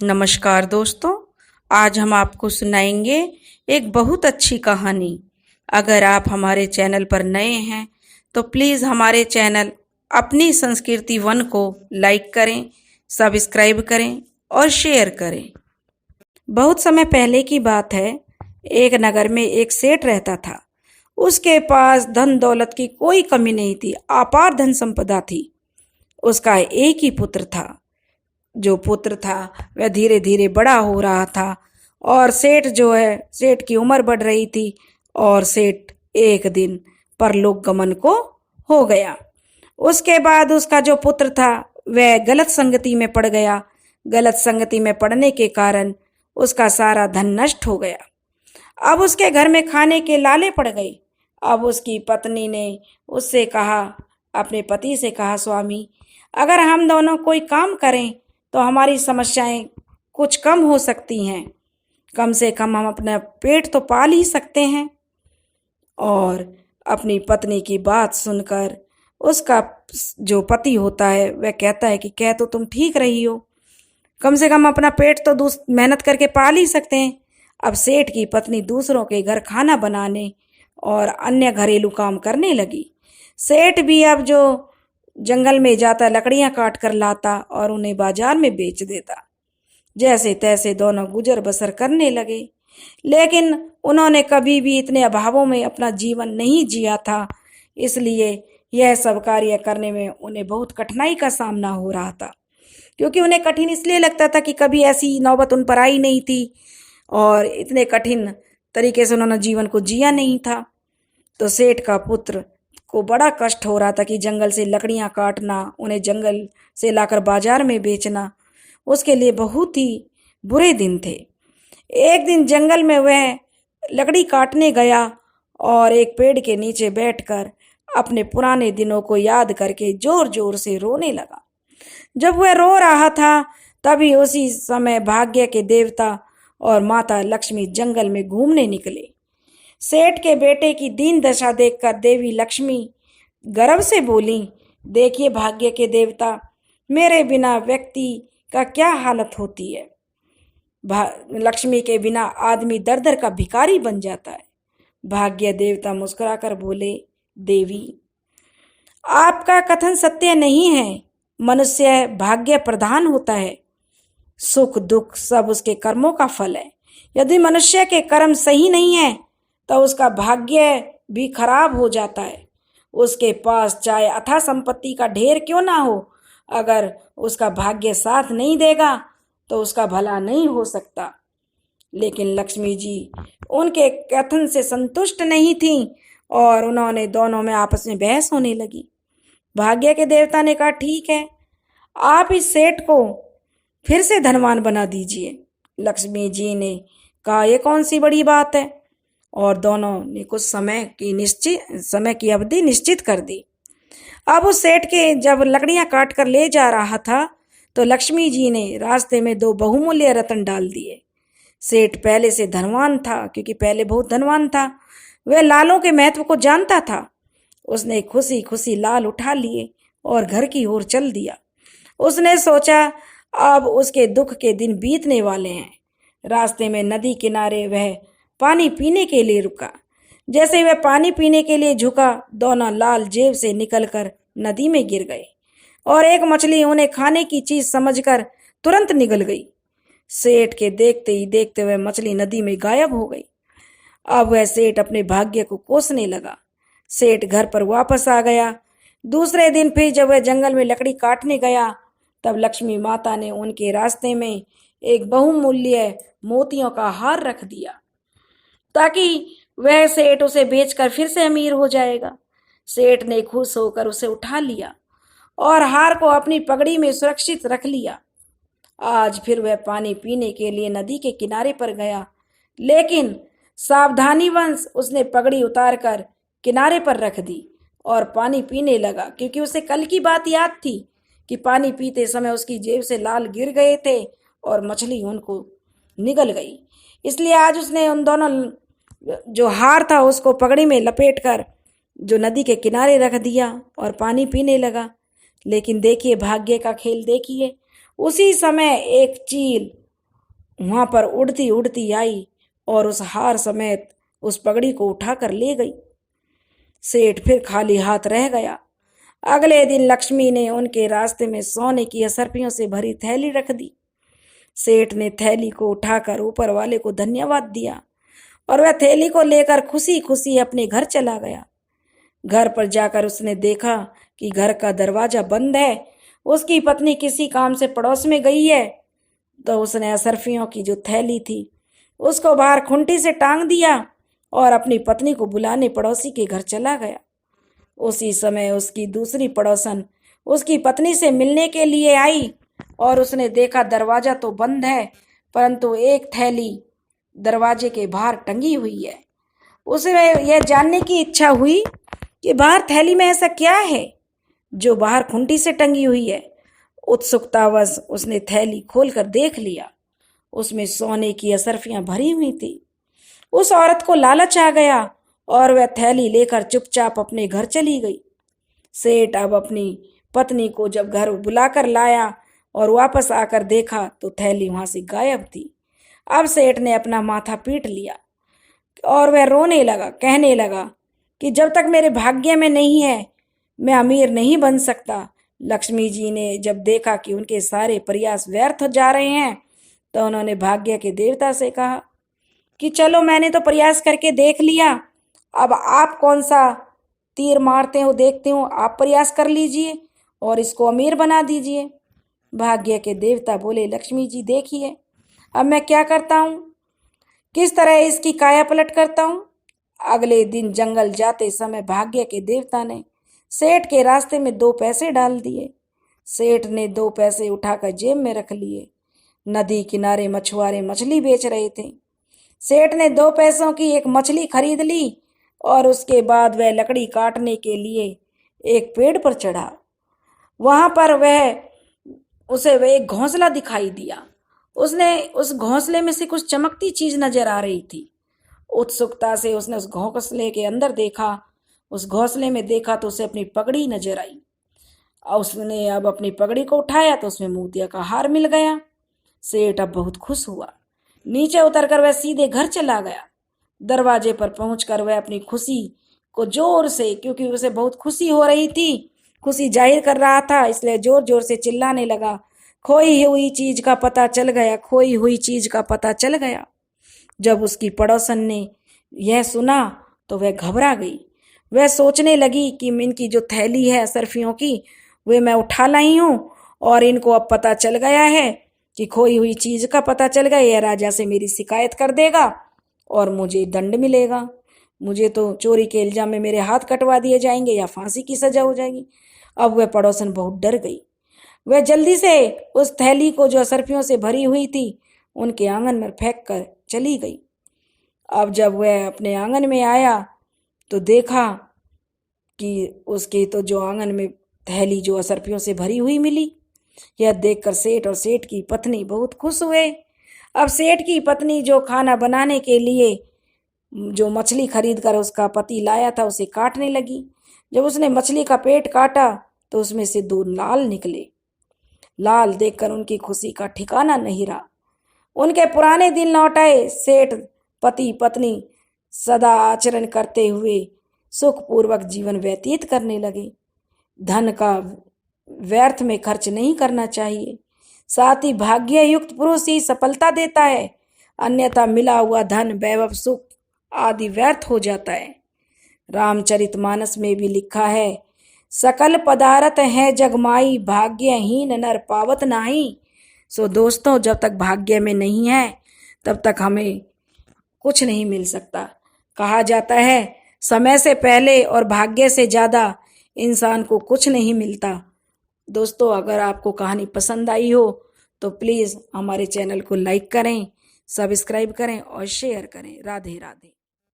नमस्कार दोस्तों। आज हम आपको सुनाएंगे एक बहुत अच्छी कहानी। अगर आप हमारे चैनल पर नए हैं तो प्लीज़ हमारे चैनल अपनी संस्कृति वन को लाइक करें, सब्सक्राइब करें और शेयर करें। बहुत समय पहले की बात है। एक नगर में एक सेठ रहता था। उसके पास धन दौलत की कोई कमी नहीं थी, अपार धन संपदा थी। उसका एक ही पुत्र था। जो पुत्र था वह धीरे धीरे बड़ा हो रहा था और सेठ की उम्र बढ़ रही थी और सेठ एक दिन परलोक गमन को हो गया। उसके बाद उसका जो पुत्र था वह गलत संगति में पड़ गया। गलत संगति में पड़ने के कारण उसका सारा धन नष्ट हो गया। अब उसके घर में खाने के लाले पड़ गए। अब उसकी पत्नी ने उससे कहा, अपने पति से कहा, स्वामी, अगर हम दोनों कोई काम करें तो हमारी समस्याएं कुछ कम हो सकती हैं। कम से कम हम अपना पेट तो पाल ही सकते हैं। और अपनी पत्नी की बात सुनकर उसका जो पति होता है वह कहता है कि कह तो तुम ठीक रही हो, कम से कम अपना पेट तो मेहनत करके पाल ही सकते हैं। अब सेठ की पत्नी दूसरों के घर खाना बनाने और अन्य घरेलू काम करने लगी। सेठ भी अब जो जंगल में जाता, लकड़ियां काट कर लाता और उन्हें बाजार में बेच देता। जैसे तैसे दोनों गुजर बसर करने लगे, लेकिन उन्होंने कभी भी इतने अभावों में अपना जीवन नहीं जिया था। इसलिए यह सब कार्य करने में उन्हें बहुत कठिनाई का सामना हो रहा था, क्योंकि उन्हें कठिन इसलिए लगता था कि कभी ऐसी नौबत उन पर आई नहीं थी और इतने कठिन तरीके से उन्होंने जीवन को जिया नहीं था। तो सेठ का पुत्र को बड़ा कष्ट हो रहा था कि जंगल से लकड़ियां काटना, उन्हें जंगल से लाकर बाजार में बेचना उसके लिए बहुत ही बुरे दिन थे। एक दिन जंगल में वह लकड़ी काटने गया और एक पेड़ के नीचे बैठकर अपने पुराने दिनों को याद करके जोर जोर से रोने लगा। जब वह रो रहा था तभी उसी समय भाग्य के देवता और माता लक्ष्मी जंगल में घूमने निकले। सेठ के बेटे की दीन दशा देखकर देवी लक्ष्मी गर्व से बोली, देखिए भाग्य के देवता, मेरे बिना व्यक्ति का क्या हालत होती है। लक्ष्मी के बिना आदमी दर दर का भिखारी बन जाता है। भाग्य देवता मुस्कुराकर बोले, देवी, आपका कथन सत्य नहीं है। मनुष्य भाग्य प्रधान होता है। सुख दुख सब उसके कर्मों का फल है। यदि मनुष्य के कर्म सही नहीं है तो उसका भाग्य भी खराब हो जाता है। उसके पास चाहे अथाह संपत्ति का ढेर क्यों ना हो, अगर उसका भाग्य साथ नहीं देगा तो उसका भला नहीं हो सकता। लेकिन लक्ष्मी जी उनके कथन से संतुष्ट नहीं थीं और उन्होंने दोनों में आपस में बहस होने लगी। भाग्य के देवता ने कहा, ठीक है, आप इस सेठ को फिर से धनवान बना दीजिए। लक्ष्मी जी ने कहा, यह कौन सी बड़ी बात है। और दोनों ने कुछ समय की अवधि निश्चित कर दी। अब उस सेठ के जब लकड़ियां काट कर ले जा रहा था तो लक्ष्मी जी ने रास्ते में 2 बहुमूल्य रत्न डाल दिए। सेठ पहले से धनवान था, क्योंकि पहले बहुत धनवान था। वह लालों के महत्व को जानता था। उसने खुशी खुशी लाल उठा लिए और घर की ओर चल दिया। उसने सोचा अब उसके दुख के दिन बीतने वाले हैं। रास्ते में नदी किनारे वह पानी पीने के लिए रुका। जैसे वह पानी पीने के लिए झुका, दोनों लाल जेब से निकलकर नदी में गिर गए और एक मछली उन्हें खाने की चीज समझकर तुरंत निगल गई। सेठ के देखते ही देखते वह मछली नदी में गायब हो गई। अब वह सेठ अपने भाग्य को कोसने लगा। सेठ घर पर वापस आ गया। दूसरे दिन फिर जब वह जंगल में लकड़ी काटने गया तब लक्ष्मी माता ने उनके रास्ते में एक बहुमूल्य मोतियों का हार रख दिया, ताकि वह सेठ उसे बेचकर फिर से अमीर हो जाएगा। सेठ ने खुश होकर उसे उठा लिया और हार को अपनी पगड़ी में सुरक्षित रख लिया। आज फिर वह पानी पीने के लिए नदी के किनारे पर गया, लेकिन सावधानीवश उसने पगड़ी उतारकर किनारे पर रख दी और पानी पीने लगा, क्योंकि उसे कल की बात याद थी कि पानी पीते समय उसकी जेब से लाल गिर गए थे और मछली उनको निगल गई। इसलिए आज उसने उन दोनों जो हार था उसको पगड़ी में लपेटकर जो नदी के किनारे रख दिया और पानी पीने लगा। लेकिन देखिए भाग्य का खेल देखिए, उसी समय एक चील वहां पर उड़ती उड़ती आई और उस हार समेत उस पगड़ी को उठाकर ले गई। सेठ फिर खाली हाथ रह गया। अगले दिन लक्ष्मी ने उनके रास्ते में सोने की असरफियों से भरी थैली रख दी। सेठ ने थैली को उठाकर ऊपर वाले को धन्यवाद दिया और वह थैली को लेकर खुशी खुशी अपने घर चला गया। घर पर जाकर उसने देखा कि घर का दरवाजा बंद है। उसकी पत्नी किसी काम से पड़ोस में गई है। तो उसने असरफियों की जो थैली थी उसको बाहर खूंटी से टांग दिया और अपनी पत्नी को बुलाने पड़ोसी के घर चला गया। उसी समय उसकी दूसरी पड़ोसन उसकी पत्नी से मिलने के लिए आई और उसने देखा दरवाजा तो बंद है परंतु एक थैली दरवाजे के बाहर टंगी हुई है। उसे यह जानने की इच्छा हुई कि बाहर थैली में ऐसा क्या है जो बाहर खूंटी से टंगी हुई है। उत्सुकतावश उसने थैली खोलकर देख लिया। उसमें सोने की असरफियां भरी हुई थी। उस औरत को लालच आ गया और वह थैली लेकर चुपचाप अपने घर चली गई। सेठ अब अपनी पत्नी को जब घर बुलाकर लाया और वापस आकर देखा तो थैली वहां से गायब थी। अब सेठ ने अपना माथा पीट लिया और वह रोने लगा, कहने लगा कि जब तक मेरे भाग्य में नहीं है मैं अमीर नहीं बन सकता। लक्ष्मी जी ने जब देखा कि उनके सारे प्रयास व्यर्थ जा रहे हैं तो उन्होंने भाग्य के देवता से कहा कि चलो मैंने तो प्रयास करके देख लिया, अब आप कौन सा तीर मारते हो देखते हो, आप प्रयास कर लीजिए और इसको अमीर बना दीजिए। भाग्य के देवता बोले लक्ष्मी जी देखिए अब मैं क्या करता हूँ, किस तरह इसकी काया पलट करता हूँ। अगले दिन जंगल जाते समय भाग्य के देवता ने सेठ के रास्ते में 2 पैसे डाल दिए। सेठ ने 2 पैसे उठाकर जेब में रख लिए। नदी किनारे मछुआरे मछली बेच रहे थे। सेठ ने 2 पैसों की एक मछली खरीद ली और उसके बाद वह लकड़ी काटने के लिए एक पेड़ पर चढ़ा। वहां पर उसे एक घोंसला दिखाई दिया। उसने उस घोंसले में से कुछ चमकती चीज नजर आ रही थी। उत्सुकता से उसने उस घोंसले के अंदर देखा। उस घोंसले में देखा तो उसे अपनी पगड़ी नजर आई और उसने अब अपनी पगड़ी को उठाया तो उसमें मोतिया का हार मिल गया। सेठ अब बहुत खुश हुआ। नीचे उतरकर वह सीधे घर चला गया। दरवाजे पर पहुंचकर वह अपनी खुशी को जोर से, क्योंकि उसे बहुत खुशी हो रही थी, खुशी जाहिर कर रहा था, इसलिए जोर जोर से चिल्लाने लगा, खोई हुई चीज का पता चल गया, खोई हुई चीज का पता चल गया। जब उसकी पड़ोसन ने यह सुना तो वह घबरा गई। वह सोचने लगी कि इनकी जो थैली है असरफियों की वे मैं उठा लाई हूं और इनको अब पता चल गया है कि खोई हुई चीज का पता चल गया, यह राजा से मेरी शिकायत कर देगा और मुझे दंड मिलेगा। मुझे तो चोरी के इल्जाम में मेरे हाथ कटवा दिए जाएंगे या फांसी की सजा हो जाएगी। अब वह पड़ोसन बहुत डर गई। वह जल्दी से उस थैली को जो असरफियों से भरी हुई थी उनके आंगन में फेंक कर चली गई। अब जब वह अपने आंगन में आया तो देखा कि उसके तो जो आंगन में थैली जो असरफियों से भरी हुई मिली। यह देखकर सेठ और सेठ की पत्नी बहुत खुश हुए। अब सेठ की पत्नी जो खाना बनाने के लिए जो मछली खरीद कर उसका पति लाया था उसे काटने लगी। जब उसने मछली का पेट काटा तो उसमें से 2 लाल निकले। लाल देखकर उनकी खुशी का ठिकाना नहीं रहा। उनके पुराने दिन लौट आए। सेठ पति पत्नी सदा आचरण करते हुए सुखपूर्वक जीवन व्यतीत करने लगे। धन का व्यर्थ में खर्च नहीं करना चाहिए। साथ ही भाग्य युक्त पुरुष ही सफलता देता है, अन्यथा मिला हुआ धन वैभव सुख आदि व्यर्थ हो जाता है। रामचरितमानस में भी लिखा है, सकल पदार्थ है जगमाई, भाग्यहीन नर पावत नाही। सो दोस्तों, जब तक भाग्य में नहीं है तब तक हमें कुछ नहीं मिल सकता। कहा जाता है समय से पहले और भाग्य से ज्यादा इंसान को कुछ नहीं मिलता। दोस्तों, अगर आपको कहानी पसंद आई हो तो प्लीज़ हमारे चैनल को लाइक करें, सब्सक्राइब करें और शेयर करें। राधे राधे।